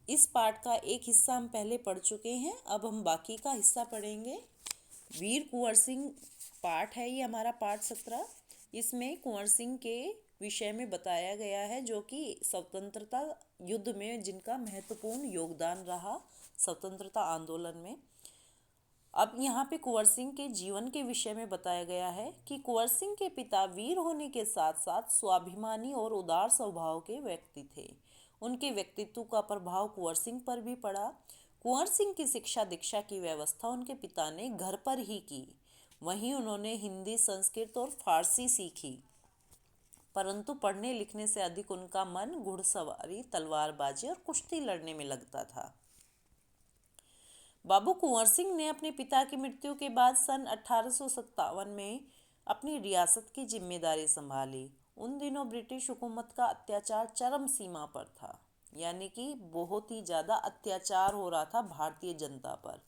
इस पाठ का एक हिस्सा हम पहले पढ़ चुके हैं, अब हम बाकी का हिस्सा पढ़ेंगे। वीर कुंवर सिंह पाठ है ये हमारा, पाठ 17। इसमें कुंवर सिंह के विषय में बताया गया है, जो कि स्वतंत्रता युद्ध में जिनका महत्वपूर्ण योगदान रहा स्वतंत्रता आंदोलन में। अब यहाँ पे कुंवर सिंह के जीवन के विषय में बताया गया है कि कुंवर सिंह के पिता वीर होने के साथ साथ स्वाभिमानी और उदार स्वभाव के व्यक्ति थे। उनके व्यक्तित्व का प्रभाव कुंवर सिंह पर भी पड़ा। कुंवर सिंह की शिक्षा दीक्षा की व्यवस्था उनके पिता ने घर पर ही की। वहीं उन्होंने हिंदी, संस्कृत और फारसी सीखी, परंतु पढ़ने लिखने से अधिक उनका मन घुड़सवारी, तलवारबाजी और कुश्ती लड़ने में लगता था। बाबू कुंवर सिंह ने अपने पिता की मृत्यु के बाद सन 1857 में अपनी रियासत की जिम्मेदारी संभाली। उन दिनों ब्रिटिश हुकूमत का अत्याचार चरम सीमा पर था, यानी कि बहुत ही ज़्यादा अत्याचार हो रहा था भारतीय जनता पर।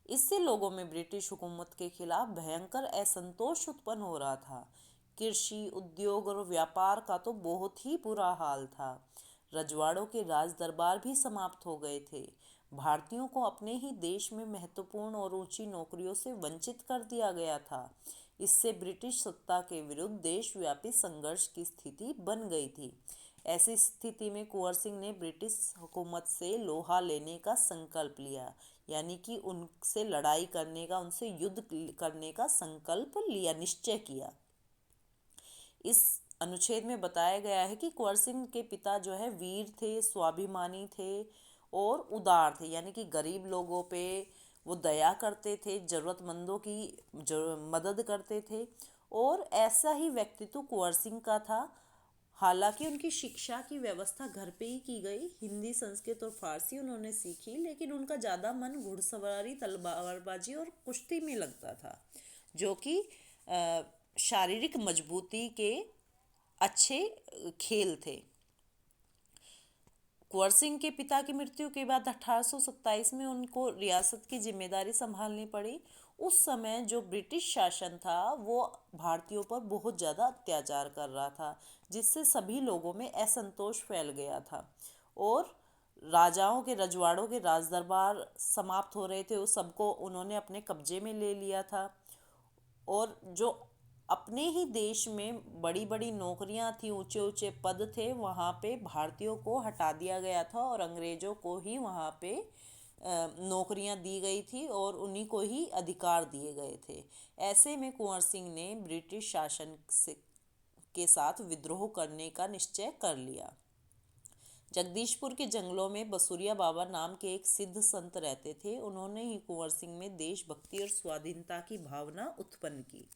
इससे लोगों में ब्रिटिश हुकूमत के खिलाफ भयंकर असंतोष उत्पन्न हो रहा था। कृषि, उद्योग और व्यापार का तो बहुत ही बुरा हाल था। रजवाड़ों के राज दरबार भी समाप्त हो गए थे। भारतीयों को अपने ही देश में महत्वपूर्ण और ऊंची नौकरियों से वंचित कर दिया गया था। इससे ब्रिटिश सत्ता के विरुद्ध देशव्यापी संघर्ष की स्थिति बन गई थी। ऐसी स्थिति में कुंवर सिंह ने ब्रिटिश हुकूमत से लोहा लेने का संकल्प लिया, यानी कि उनसे लड़ाई करने का, उनसे युद्ध करने का संकल्प लिया, निश्चय किया। इस अनुच्छेद में बताया गया है कि कुंवर सिंह के पिता जो है वीर थे, स्वाभिमानी थे और उदार थे, यानी कि गरीब लोगों पे वो दया करते थे, ज़रूरतमंदों की मदद करते थे। और ऐसा ही व्यक्तित्व कुंवर सिंह का था। हालांकि उनकी शिक्षा की व्यवस्था घर पे ही की गई, हिंदी, संस्कृत और फारसी उन्होंने सीखी, लेकिन उनका ज़्यादा मन घुड़सवारी, तलवारबाजी और कुश्ती में लगता था, जो कि शारीरिक मजबूती के अच्छे खेल थे। कुंवर सिंह के पिता की मृत्यु के बाद 1827 में उनको रियासत की जिम्मेदारी संभालनी पड़ी। उस समय जो ब्रिटिश शासन था वो भारतीयों पर बहुत ज़्यादा अत्याचार कर रहा था, जिससे सभी लोगों में असंतोष फैल गया था। और राजाओं के, रजवाड़ों के राज दरबार समाप्त हो रहे थे, उस सबको उन्होंने अपने कब्जे में ले लिया था। और जो अपने ही देश में बड़ी बड़ी नौकरियां थी, ऊंचे ऊंचे पद थे, वहाँ पे भारतीयों को हटा दिया गया था और अंग्रेजों को ही वहाँ पे नौकरियां दी गई थी और उन्हीं को ही अधिकार दिए गए थे। ऐसे में कुंवर सिंह ने ब्रिटिश शासन से के साथ विद्रोह करने का निश्चय कर लिया। जगदीशपुर के जंगलों में बसुरिया बाबा नाम के एक सिद्ध संत रहते थे। उन्होंने ही कुंवर सिंह में देशभक्ति और स्वाधीनता की भावना उत्पन्न की।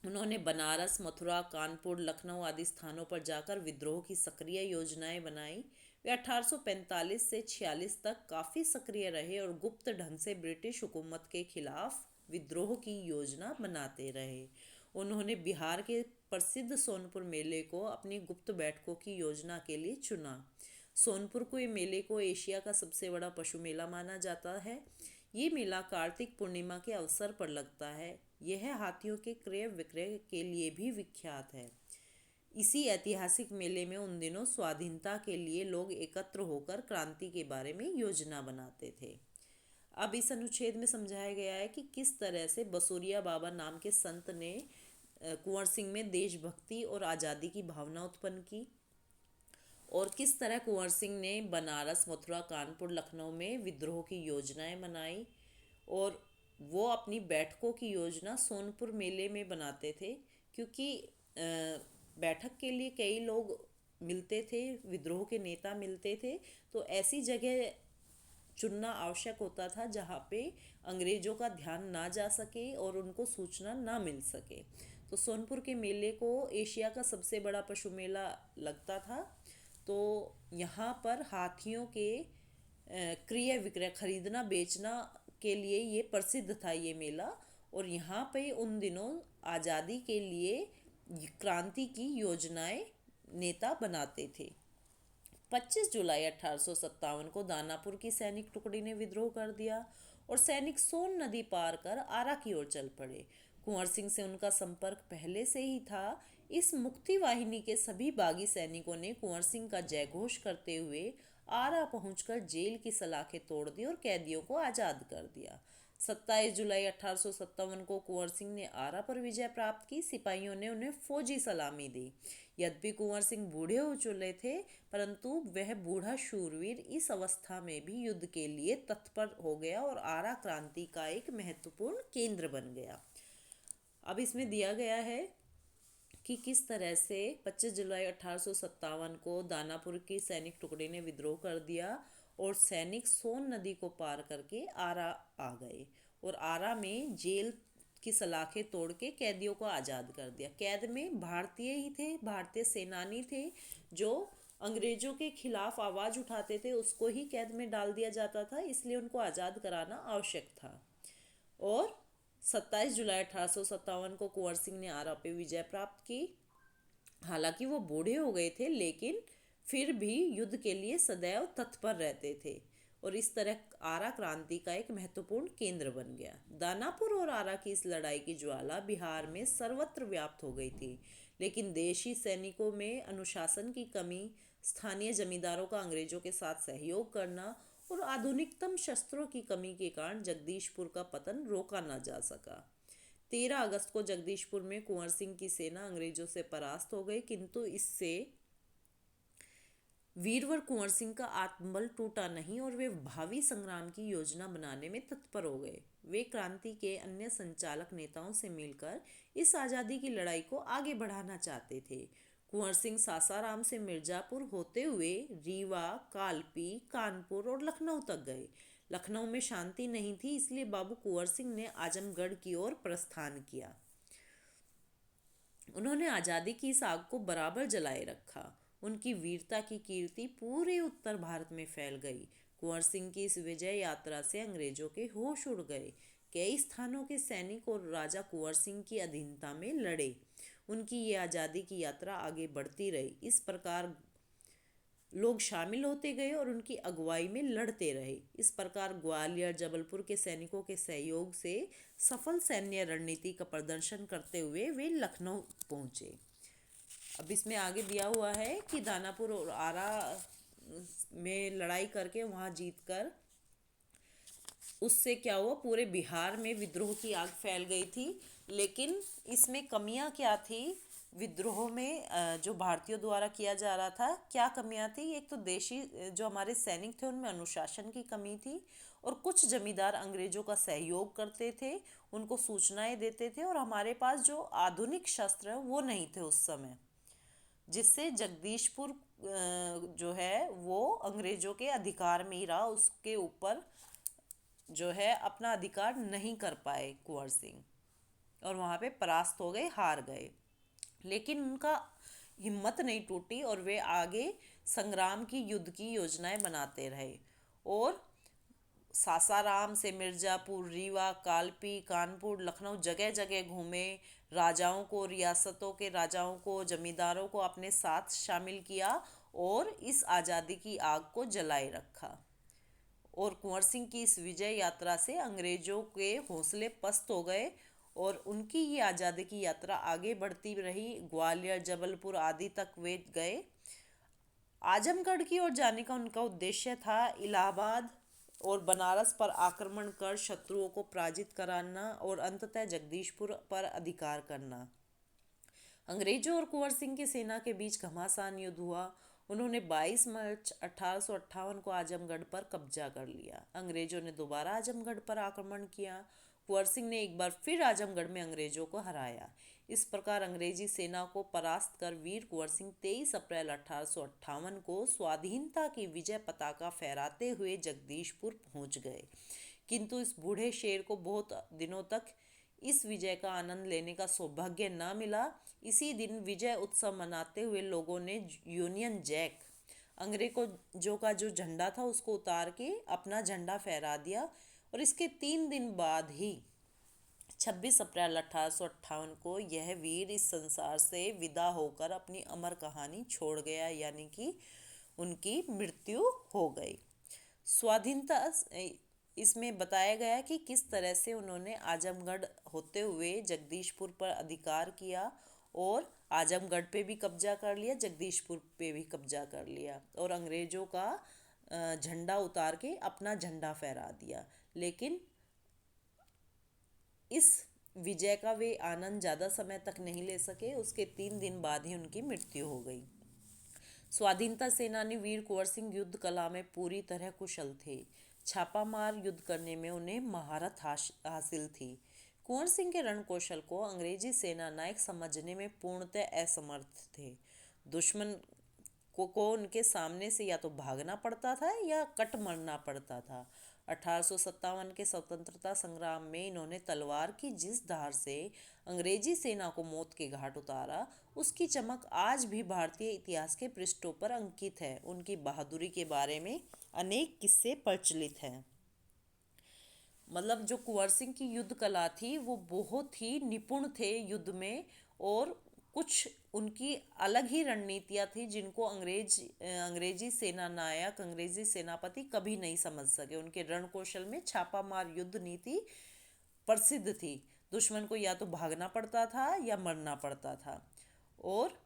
उन्होंने बनारस, मथुरा, कानपुर, लखनऊ आदि स्थानों पर जाकर विद्रोह की सक्रिय योजनाएं बनाई। वे 1845 से 46 तक काफ़ी सक्रिय रहे और गुप्त ढंग से ब्रिटिश हुकूमत के खिलाफ विद्रोह की योजना बनाते रहे। उन्होंने बिहार के प्रसिद्ध सोनपुर मेले को अपनी गुप्त बैठकों की योजना के लिए चुना। सोनपुर के मेले को एशिया का सबसे बड़ा पशु मेला माना जाता है। ये मेला कार्तिक पूर्णिमा के अवसर पर लगता है। यह हाथियों के क्रय विक्रय के लिए भी विख्यात है। इसी ऐतिहासिक मेले में उन दिनों स्वाधीनता के लिए लोग एकत्र होकर क्रांति के बारे में योजना बनाते थे। अब इस अनुच्छेद में समझाया गया है कि किस तरह से बसोरिया बाबा नाम के संत ने कुंवर सिंह में देशभक्ति और आज़ादी की भावना उत्पन्न की, और किस तरह कुंवर सिंह ने बनारस, मथुरा, कानपुर, लखनऊ में विद्रोह की योजनाएं बनाई। और वो अपनी बैठकों की योजना सोनपुर मेले में बनाते थे, क्योंकि बैठक के लिए कई लोग मिलते थे, विद्रोह के नेता मिलते थे, तो ऐसी जगह चुनना आवश्यक होता था जहाँ पे अंग्रेज़ों का ध्यान ना जा सके और उनको सूचना ना मिल सके। तो सोनपुर के मेले को एशिया का सबसे बड़ा पशु मेला लगता था। तो यहाँ पर हाथियों के क्रय विक्रय, खरीदना बेचना के लिए ये प्रसिद्ध था ये मेला। और यहाँ पे उन दिनों आज़ादी के लिए क्रांति की योजनाएं नेता बनाते थे। 25 जुलाई 1857 को दानापुर की सैनिक टुकड़ी ने विद्रोह कर दिया और सैनिक सोन नदी पार कर आरा की ओर चल पड़े। कुंवर सिंह से उनका संपर्क पहले से ही था, इस मुक्ति वाहिनी के सभी बागी सैनिकों ने कुंवर सिंह का जयघोष करते हुए आरा पहुंचकर जेल की सलाखें तोड़ दी और कैदियों को आज़ाद कर दिया। 27 जुलाई 1857 को कुंवर सिंह ने आरा पर विजय प्राप्त की। सिपाहियों ने उन्हें फौजी सलामी दी। यद्यपि कुंवर सिंह बूढ़े हो चुके थे, परंतु वह बूढ़ा शूरवीर इस अवस्था में भी युद्ध के लिए तत्पर हो गया और आरा क्रांति का एक महत्वपूर्ण केंद्र बन गया। अब इसमें दिया गया है कि किस तरह से 25 जुलाई 1857 को दानापुर की सैनिक टुकड़ी ने विद्रोह कर दिया और सैनिक सोन नदी को पार करके आरा आ गए और आरा में जेल की सलाखें तोड़ के कैदियों को आज़ाद कर दिया। कैद में भारतीय ही थे, भारतीय सेनानी थे जो अंग्रेजों के खिलाफ आवाज़ उठाते थे, उसको ही कैद में डाल दिया जाता था, इसलिए उनको आज़ाद कराना आवश्यक था। और 27 जुलाई 1857 को कुंवर सिंह ने आरा पे विजय प्राप्त की। हालांकि वो बूढ़े हो गए थे, लेकिन फिर भी युद्ध के लिए सदैव तत्पर रहते थे और इस तरह आरा क्रांति का एक महत्वपूर्ण केंद्र बन गया। दानापुर और आरा की इस लड़ाई की ज्वाला बिहार में सर्वत्र व्याप्त हो गई थी, लेकिन देशी सैनिकों में अनुशासन की कमी, स्थानीय जमींदारों का अंग्रेजों के साथ सहयोग करना और आधुनिकतम शस्त्रों की कमी के कारण जगदीशपुर का पतन रोका न जा सका। 13 अगस्त को जगदीशपुर में कुंवर सिंह की सेना अंग्रेजों से परास्त हो गई, किंतु इससे वीरवर कुंवर सिंह का आत्मबल टूटा नहीं और वे भावी संग्राम की योजना बनाने में तत्पर हो गए। वे क्रांति के अन्य संचालक नेताओं से मिलकर इस आज़ादी की लड़ाई को आगे बढ़ाना चाहते थे। कुंवर सिंह सासाराम से मिर्जापुर होते हुए रीवा, कालपी, कानपुर और लखनऊ तक गए। लखनऊ में शांति नहीं थी, इसलिए बाबू कुंवर सिंह ने आजमगढ़ की ओर प्रस्थान किया। उन्होंने आज़ादी की इस आग को बराबर जलाए रखा। उनकी वीरता की कीर्ति पूरे उत्तर भारत में फैल गई। कुंवर सिंह की इस विजय यात्रा से अंग्रेजों के होश उड़ गए। कई स्थानों के सैनिक और राजा कुंवर सिंह की अधीनता में लड़े। उनकी ये आज़ादी की यात्रा आगे बढ़ती रही। इस प्रकार लोग शामिल होते गए और उनकी अगुवाई में लड़ते रहे। इस प्रकार ग्वालियर, जबलपुर के सैनिकों के सहयोग से सफल सैन्य रणनीति का प्रदर्शन करते हुए वे लखनऊ पहुंचे। अब इसमें आगे दिया हुआ है कि दानापुर और आरा में लड़ाई करके वहां जीतकर उससे क्या हुआ, पूरे बिहार में विद्रोह की आग फैल गई थी। लेकिन इसमें कमियां क्या थी विद्रोह में, जो भारतीयों द्वारा किया जा रहा था, क्या कमियां थी? एक तो देशी जो हमारे सैनिक थे उनमें अनुशासन की कमी थी और कुछ जमींदार अंग्रेजों का सहयोग करते थे, उनको सूचनाएं देते थे और हमारे पास जो आधुनिक शस्त्र है वो नहीं थे उस समय, जिससे जगदीशपुर जो है वो अंग्रेजों के अधिकार में ही रहा। उसके ऊपर जो है अपना अधिकार नहीं कर पाए कुंवर सिंह और वहाँ पे परास्त हो गए, हार गए। लेकिन उनका हिम्मत नहीं टूटी और वे आगे संग्राम की युद्ध की योजनाएं बनाते रहे और सासाराम से मिर्जापुर, रीवा, कालपी, कानपुर, लखनऊ जगह जगह घूमे। राजाओं को, रियासतों के राजाओं को, जमींदारों को अपने साथ शामिल किया और इस आज़ादी की आग को जलाए रखा। और कुंवर सिंह की इस विजय यात्रा से अंग्रेजों के हौसले पस्त हो गए और उनकी ये आज़ादी की यात्रा आगे बढ़ती रही। ग्वालियर, जबलपुर आदि तक वे गए। आजमगढ़ की ओर जाने का उनका उद्देश्य था इलाहाबाद और बनारस पर आक्रमण कर शत्रुओं को पराजित कराना और अंततः जगदीशपुर पर अधिकार करना। अंग्रेजों और कुंवर सिंह की सेना के बीच घमासान युद्ध हुआ। उन्होंने 22 मार्च 1858 को आजमगढ़ पर कब्जा कर लिया। अंग्रेजों ने दोबारा आजमगढ़ पर आक्रमण किया। कुंवर सिंह ने एक बार फिर आजमगढ़ में अंग्रेजों को हराया। इस प्रकार अंग्रेजी सेना को परास्त कर वीर कुंवर सिंह 23 अप्रैल 1858 को स्वाधीनता की विजय पताका फहराते हुए जगदीशपुर पहुंच गए। किंतु इस बूढ़े शेर को बहुत दिनों तक इस विजय का आनंद लेने का सौभाग्य न मिला। इसी दिन विजय उत्सव मनाते हुए लोगों ने यूनियन जैक, अंग्रेजों का जो झंडा था, उसको उतार के अपना झंडा फहरा दिया और इसके 3 दिन बाद ही 26 अप्रैल 1858 को यह वीर इस संसार से विदा होकर अपनी अमर कहानी छोड़ गया, यानी कि उनकी मृत्यु हो गई। स्वाधीनता इसमें बताया गया कि किस तरह से उन्होंने आजमगढ़ होते हुए जगदीशपुर पर अधिकार किया और आजमगढ़ पे भी कब्जा कर लिया, जगदीशपुर पे भी कब्जा कर लिया और अंग्रेजों का झंडा उतार के अपना झंडा फहरा दिया। लेकिन इस विजय का वे आनंद ज़्यादा समय तक नहीं ले सके, उसके 3 दिन बाद ही उनकी मृत्यु हो गई। स्वाधीनता सेनानी वीर कुंवर सिंह युद्ध कला में पूरी तरह कुशल थे। छापामार युद्ध करने में उन्हें महारत हासिल थी। कुंवर सिंह के रणकौशल को अंग्रेजी सेना नायक समझने में पूर्णतः असमर्थ थे। दुश्मन को उनके सामने से या तो भागना पड़ता था या कट मरना पड़ता था। 1857 के स्वतंत्रता संग्राम में इन्होंने तलवार की जिस धार से अंग्रेजी सेना को मौत के घाट उतारा, उसकी चमक आज भी भारतीय इतिहास के पृष्ठों पर अंकित है। उनकी बहादुरी के बारे में अनेक किस्से प्रचलित हैं। मतलब जो कुंवर सिंह की युद्ध कला थी वो बहुत ही निपुण थे युद्ध में, और कुछ उनकी अलग ही रणनीतियाँ थी जिनको अंग्रेजी सेना नायक, अंग्रेजी सेनापति कभी नहीं समझ सके। उनके रणकौशल में छापामार युद्ध नीति प्रसिद्ध थी। दुश्मन को या तो भागना पड़ता था या मरना पड़ता था। और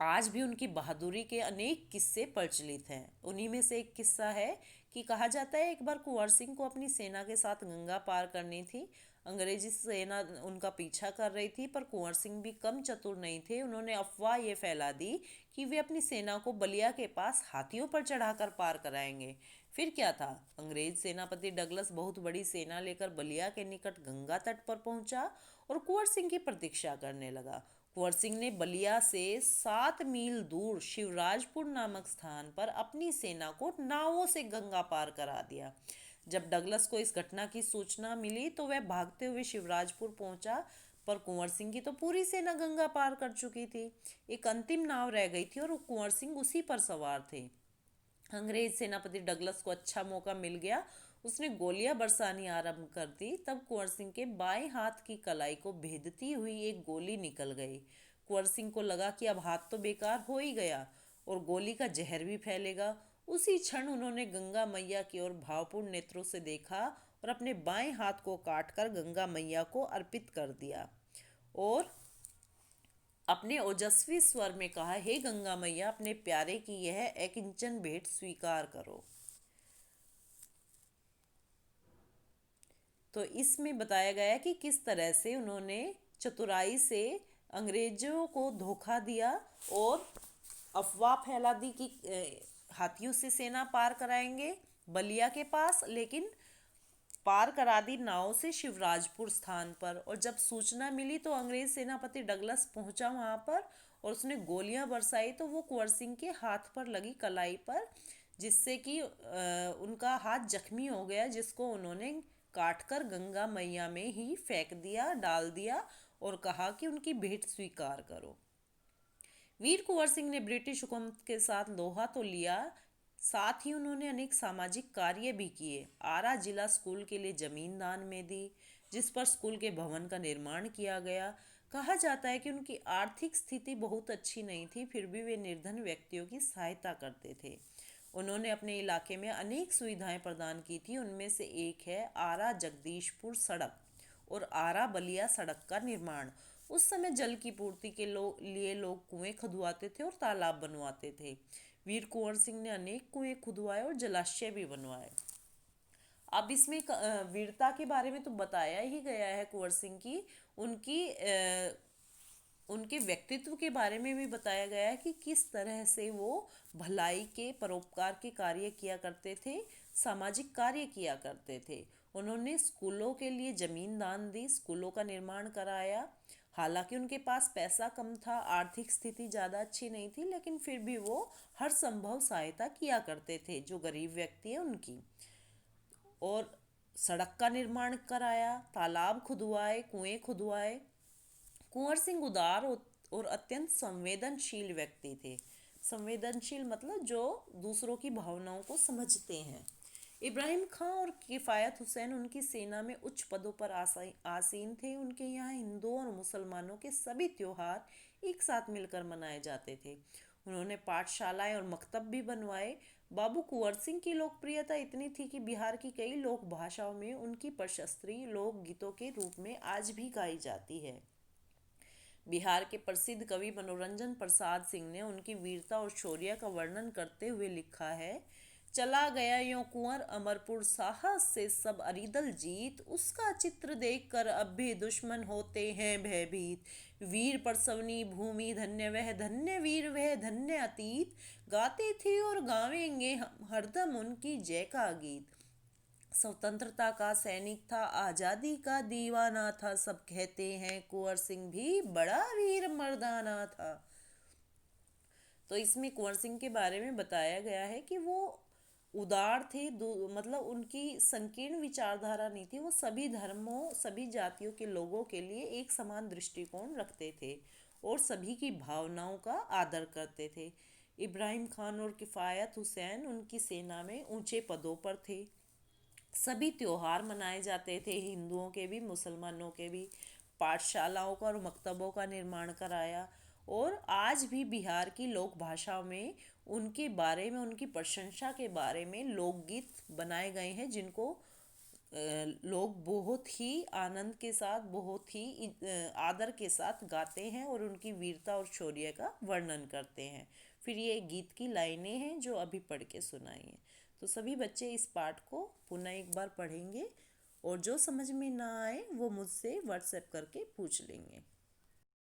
आज भी उनकी बहादुरी के अनेक किस्से प्रचलित हैं। उन्हीं में से एक किस्सा है कि कहा जाता है एक बार कुंवर सिंह को अपनी सेना के साथ गंगा पार करनी थी। अंग्रेजी सेना उनका पीछा कर रही थी, पर कुंवर सिंह भी कम चतुर नहीं थे। उन्होंने अफवाह ये फैला दी कि वे अपनी सेना को बलिया के पास हाथियों पर चढ़ाकर पार कराएंगे। फिर क्या था, अंग्रेज सेनापति डगलस बहुत बड़ी सेना लेकर बलिया के निकट गंगा तट पर पहुंचा और कुंवर सिंह की प्रतीक्षा करने लगा। कुंवर सिंह ने बलिया से 7 मील दूर शिवराजपुर नामक स्थान पर अपनी सेना को नावों से गंगा पार करा दिया। जब डगलस को इस घटना की सूचना मिली तो वह भागते हुए शिवराजपुर पहुंचा, पर कुंवर सिंह की तो पूरी सेना गंगा पार कर चुकी थी। एक अंतिम नाव रह गई थी और कुंवर सिंह उसी पर सवार थे। अंग्रेज सेनापति डगलस को अच्छा मौका मिल गया। उसने गोलियां बरसानी आरंभ कर दी। तब कुंवर सिंह के बाएं हाथ की कलाई को भेदती हुई एक गोली निकल गई। कुंवर सिंह को लगा कि अब हाथ तो बेकार हो ही गया और गोली का जहर भी फैलेगा। उसी क्षण उन्होंने गंगा मैया की ओर भावपूर्ण नेत्रों से देखा और अपने बाएं हाथ को काटकर गंगा मैया को अर्पित कर दिया और अपने ओजस्वी स्वर में कहा, हे गंगा मैया, अपने प्यारे की यह अकिंचन भेंट स्वीकार करो। तो इसमें बताया गया कि किस तरह से उन्होंने चतुराई से अंग्रेजों को धोखा दिया और अफवाह फैला दी कि हाथियों से सेना पार कराएंगे बलिया के पास, लेकिन पार करा दी नाव से शिवराजपुर स्थान पर। और जब सूचना मिली तो अंग्रेज सेनापति डगलस पहुंचा वहां पर और उसने गोलियां बरसाई, तो वो कुंवर सिंह के हाथ पर लगी कलाई पर, जिससे कि उनका हाथ जख्मी हो गया, जिसको उन्होंने काटकर गंगा मैया में ही फेंक दिया, डाल दिया और कहा कि उनकी भेंट स्वीकार करो। वीर कुंवर सिंह ने ब्रिटिश हुकूमत के साथ लोहा तो लिया, साथ ही उन्होंने अनेक सामाजिक कार्य भी किए। आरा जिला स्कूल के लिए जमीन दान में दी, जिस पर स्कूल के भवन का निर्माण किया गया। कहा जाता है कि उनकी आर्थिक स्थिति बहुत अच्छी नहीं थी, फिर भी वे निर्धन व्यक्तियों की सहायता करते थे। उन्होंने अपने इलाके में अनेक सुविधाएं प्रदान की थी। उनमें से एक है आरा जगदीशपुर सड़क और आरा बलिया सड़क का निर्माण। उस समय जल की पूर्ति के लिए लोग कुएं खुदवाते थे और तालाब बनवाते थे। वीर कुंवर सिंह ने अनेक कुएं खुदवाए और जलाशय भी बनवाए। अब इसमें वीरता के बारे में तो बताया ही गया है कुंवर सिंह की, उनके व्यक्तित्व के बारे में भी बताया गया है कि किस तरह से वो भलाई के, परोपकार के कार्य किया करते थे, सामाजिक कार्य किया करते थे। उन्होंने स्कूलों के लिए जमीन दान दी, स्कूलों का निर्माण कराया। हालांकि उनके पास पैसा कम था, आर्थिक स्थिति ज़्यादा अच्छी नहीं थी, लेकिन फिर भी वो हर संभव सहायता किया करते थे जो गरीब व्यक्ति है उनकी। और सड़क का निर्माण कराया, तालाब खुदवाए, कुएं खुदवाए। कुंवर सिंह उदार और अत्यंत संवेदनशील व्यक्ति थे। संवेदनशील मतलब जो दूसरों की भावनाओं को समझते हैं। इब्राहिम खां और किफ़ायत हुसैन उनकी सेना में उच्च पदों पर आसीन थे। उनके यहाँ हिंदुओं और मुसलमानों के सभी त्योहार एक साथ मिलकर मनाए जाते थे। उन्होंने पाठशालाएं और मकतब भी बनवाए। बाबू कुंवर सिंह की लोकप्रियता इतनी थी कि बिहार की कई लोक भाषाओं में उनकी प्रशस्ति लोक गीतों के रूप में आज भी गाई जाती है। बिहार के प्रसिद्ध कवि मनोरंजन प्रसाद सिंह ने उनकी वीरता और शौर्य का वर्णन करते हुए लिखा है। चला गया यों कुंवर अमरपुर, साहस से सब अरिदल जीत, उसका चित्र देखकर अब भी दुश्मन होते हैं भयभीत। वीर परसवनी भूमि धन्य वह, धन्य वीर वह, धन्य अतीत, गाती थी और गावेंगे हम हरदम उनकी जय का गीत। स्वतंत्रता का सैनिक था, आजादी का दीवाना था, सब कहते हैं कुंवर सिंह भी बड़ा वीर मर्दाना था। तो इसमें कुंवर सिंह के बारे में बताया गया है कि वो उदार थे, मतलब उनकी संकीर्ण विचारधारा नहीं थी, वो सभी धर्मों सभी जातियों के लोगों के लिए एक समान दृष्टिकोण रखते थे और सभी की भावनाओं का आदर करते थे। इब्राहिम खान और किफ़ायत हुसैन उनकी सेना में ऊंचे पदों पर थे। सभी त्योहार मनाए जाते थे, हिंदुओं के भी मुसलमानों के भी। पाठशालाओं का और मकतबों का निर्माण कराया। और आज भी बिहार की लोक भाषा में उनके बारे में, उनकी प्रशंसा के बारे में लोकगीत बनाए गए हैं, जिनको लोग बहुत ही आनंद के साथ, बहुत ही आदर के साथ गाते हैं और उनकी वीरता और शौर्य का वर्णन करते हैं। फिर ये गीत की लाइनें हैं जो अभी पढ़ के सुनाई हैं। तो सभी बच्चे इस पाठ को पुनः एक बार पढ़ेंगे और जो समझ में ना आए वो मुझसे व्हाट्सएप करके पूछ लेंगे।